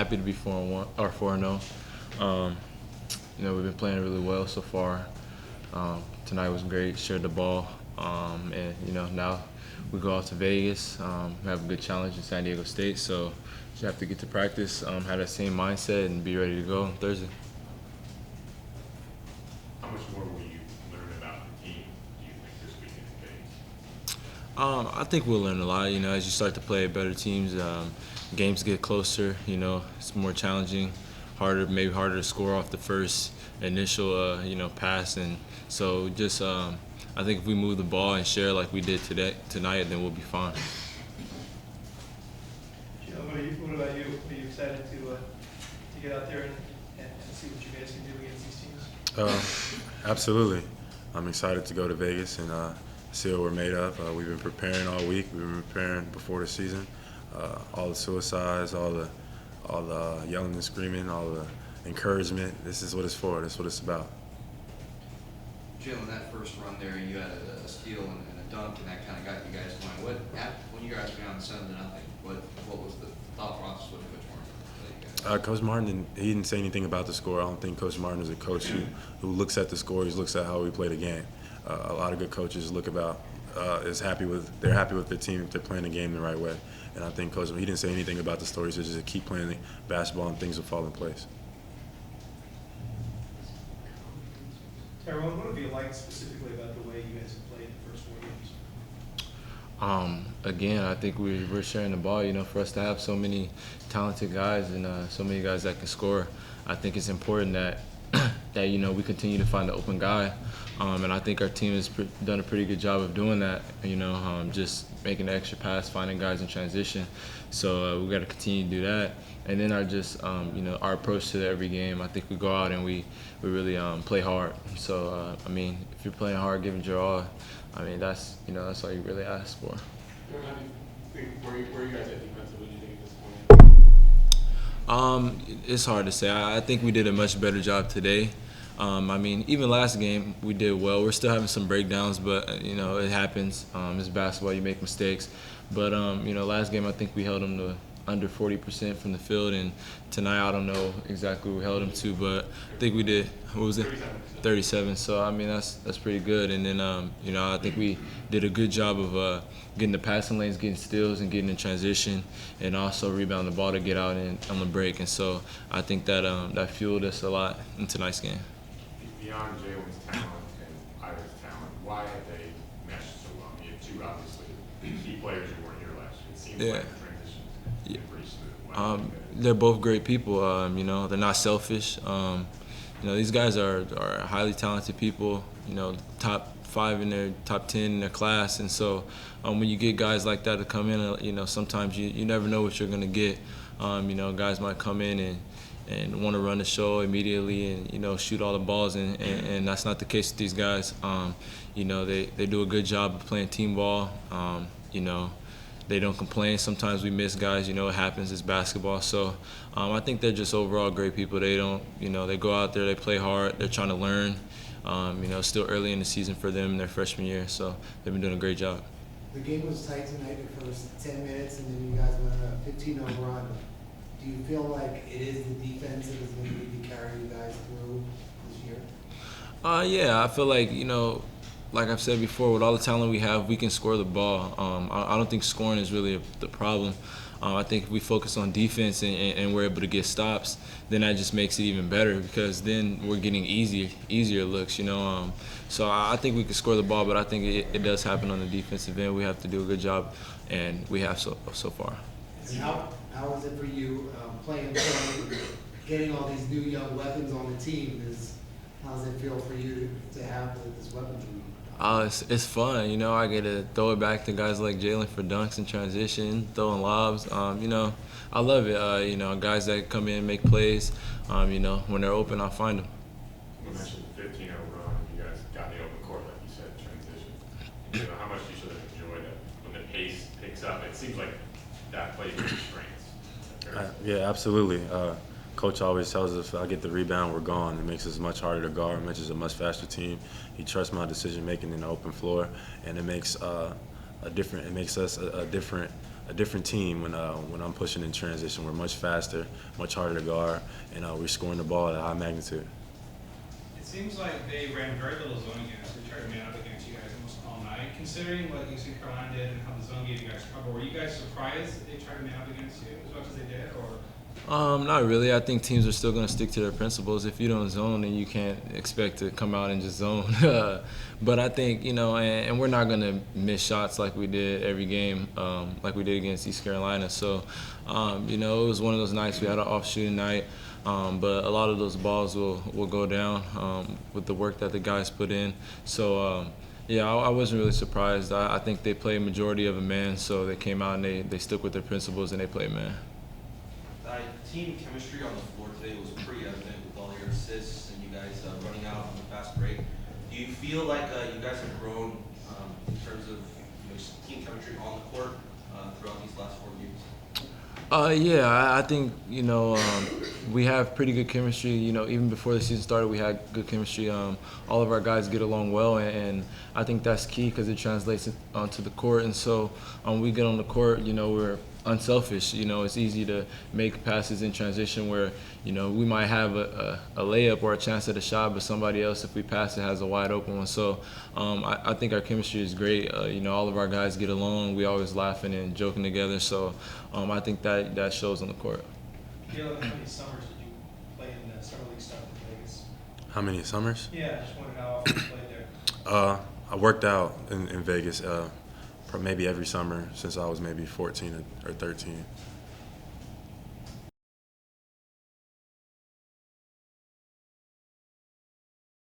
happy to be 4-1 or 4-0. We've been playing really well so far. Tonight was great. Shared the ball, and now we go off to Vegas. We have a good challenge in San Diego State, so just have to get to practice, have that same mindset, and be ready to go on Thursday. How much more will you learn about the team, do you think, this weekend in Vegas? I think we'll learn a lot. As you start to play better teams, games get closer. It's more challenging, maybe harder to score off the first initial, pass. And so just, I think if we move the ball and share like we did tonight, then we'll be fine. Jaylen, what about you? Are you excited to get out there and see what you guys can do against these teams? Absolutely. I'm excited to go to Vegas and see what we're made of. We've been preparing all week. We've been preparing before the season. All the suicides, all the yelling and screaming, all the encouragement. This is what it's for. This is what it's about. Jaylen, that first run there, you had a steal and a dunk, and that kind of got you guys going. When you guys were down 7-0, what was the thought process with Coach Martin? Coach Martin didn't say anything about the score. I don't think Coach Martin is a coach who looks at the score. He looks at how we play the game. A lot of good coaches they're happy with their team if they're playing the game the right way. And I think Coach, he didn't say anything about the story. He said just keep playing the basketball and things will fall in place. Tyrone, what have you liked specifically about the way you guys have played the first 4 games? Again, I think we're sharing the ball. For us to have so many talented guys and so many guys that can score, I think it's important that we continue to find the open guy. And I think our team has done a pretty good job of doing that. Just making the extra pass, finding guys in transition. So we got to continue to do that. And then our approach to every game. I think we go out and we really play hard. So if you're playing hard, giving your all, that's all you really ask for. How do you think where you guys at defensively? Do you think at this point? It's hard to say. I think we did a much better job today. Even last game we did well. We're still having some breakdowns, but it happens. It's basketball. You make mistakes. But last game I think we held them to under 40% from the field, and tonight I don't know exactly what we held them to, but I think we did. What was it? 37. So that's pretty good. And then I think we did a good job of getting the passing lanes, getting steals, and getting in transition, and also rebounding the ball to get out on the break. And so I think that fueled us a lot in tonight's game. Beyond Jaylen's talent and Ira's talent, why have they meshed so well? You have two obviously key players who weren't here last year. It seems like the transition's been pretty smooth. They're both great people. They're not selfish. These guys are highly talented people. Top 5 in their top 10 in their class, and so when you get guys like that to come in, sometimes you never know what you're gonna get. Guys might come in and want to run the show immediately and shoot all the balls, and that's not the case with these guys. They do a good job of playing team ball. They don't complain. Sometimes we miss guys. It happens. It's basketball. So I think they're just overall great people. They don't. They go out there. They play hard. They're trying to learn. Still early in the season for them in their freshman year. So they've been doing a great job. The game was tight tonight the first 10 minutes, and then you guys went on a 15-0 run. Do you feel like it is the defense that is going to need to carry you guys through this year? Yeah, I feel like, like I've said before, with all the talent we have, we can score the ball. I don't think scoring is really the problem. I think if we focus on defense and we're able to get stops, then that just makes it even better, because then we're getting easier looks, So I think we can score the ball, but I think it does happen on the defensive end. We have to do a good job, and we have so far. And how is it for you playing point, getting all these new young weapons on the team? How does it feel for you to have this weaponry? It's fun, I get to throw it back to guys like Jaylen for dunks and transition, throwing lobs. I love it. Guys that come in and make plays. When they're open, I'll find them. You mentioned the 15-0 run. You guys got the open court, like you said, transition. How much do you sort of enjoy that when the pace picks up? It seems like that plays with strengths. Yeah, absolutely. Coach always tells us if I get the rebound, we're gone. It makes us much harder to guard. It makes us a much faster team. He trusts my decision making in the open floor, and it makes us a different a different team when I'm pushing in transition. We're much faster, much harder to guard, and we're scoring the ball at a high magnitude. It seems like they ran very little zone against. They tried to man up against you guys almost all night. Considering what UC Carolina did and how the zone gave you guys trouble, were you guys surprised that they tried to man up against you as much as they did, or? Not really. I think teams are still going to stick to their principles. If you don't zone, then you can't expect to come out and just zone. But I think, and we're not going to miss shots like we did every game, like we did against East Carolina. So, it was one of those nights we had an off shooting night. But a lot of those balls will go down with the work that the guys put in. So, I wasn't really surprised. I think they played majority of a man, so they came out and they stuck with their principles and they played man. Team chemistry on the floor today was pretty evident with all your assists and you guys running out on the fast break. Do you feel like you guys have grown in terms of just team chemistry on the court throughout these last 4 games? I think we have pretty good chemistry. Even before the season started, we had good chemistry. All of our guys get along well, and I think that's key because it translates onto the court. And so we get on the court, we're unselfish. It's easy to make passes in transition where we might have a layup or a chance at a shot, but somebody else, if we pass it, has a wide open one. So I think our chemistry is great. All of our guys get along. We always laughing and joking together. So I think that shows on the court. Jaylen, how many summers did you play in the summer league stuff in Vegas? How many summers? Yeah, I just wondered how often you played there. I worked out in Vegas maybe every summer since I was maybe 14 or 13.